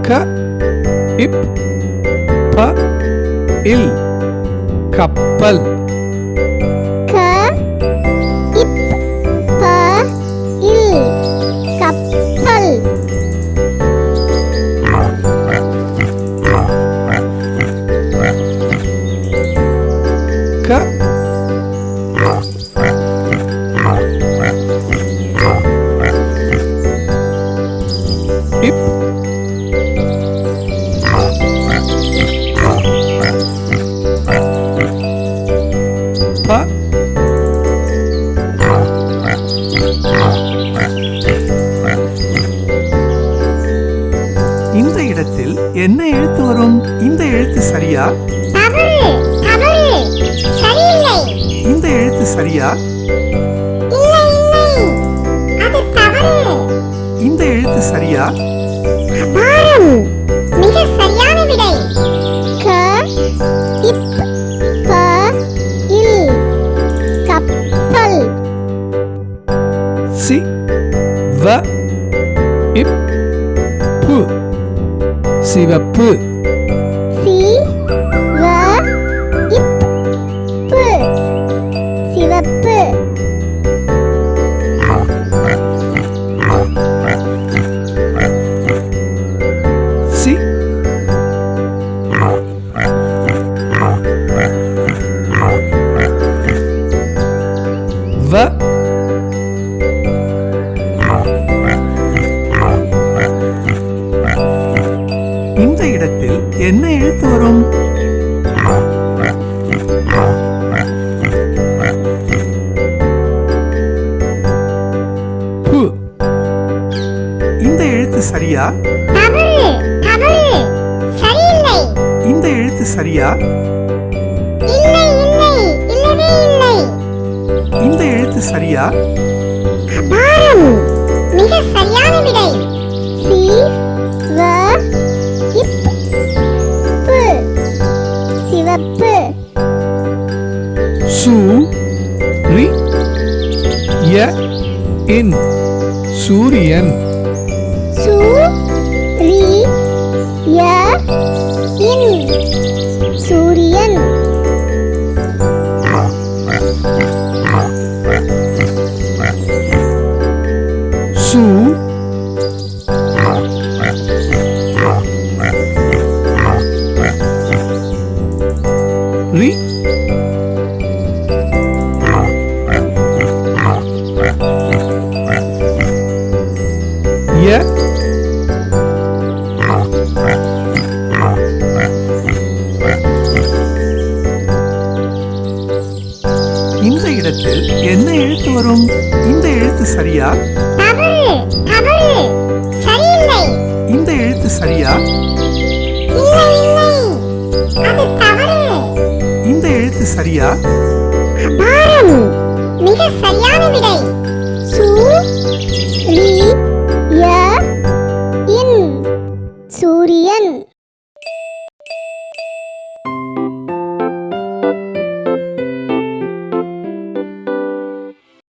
க இப் ப இல் கப்பல். க இப் ப இல் கப்பல். க இப் ப இந்த இடத்தில் என்ன எழுத்து வரும்? இந்த எழுத்து சரியா? தவறு, தவறு, சரியில்லை. இந்த எழுத்து சரியா? இல்லை, இல்லை, அது தவறு. இந்த எழுத்து சரியா? அபாரம், மிக சரியான விடை. க இப் ப இல் கப்பல். சி வ இப் பு சிவப்பு. சி வ இப் பு சிவப்பு. சி வ இந்த இடத்தில் என்ன எழுத்து வரும்? பு. இந்த எழுத்து சரியா? தவறு, தவறு, சரியில்லை. இந்த எழுத்து சரியா? இல்லை, இல்லை, இல்லவே இல்லை. இந்த எழுத்து சரியா? அபாரம், மிக சரியான விடை. சி வ இப் பு சிவப்பு. சு ரி ய இன் சூரியன். சு ரி ய இன் சூரியன். சு ரி ய இந்த இடத்தில் என்ன எழுத்து வரும்? இந்த எழுத்து சரியா? தவறு, தவறு, சரியில்லை. இந்த எழுத்து சரியா? இல்லை, இல்லை, அது தவறு. இந்த எழுத்து சரியா? அபாரம், மிக சரியான விடை. சு ரி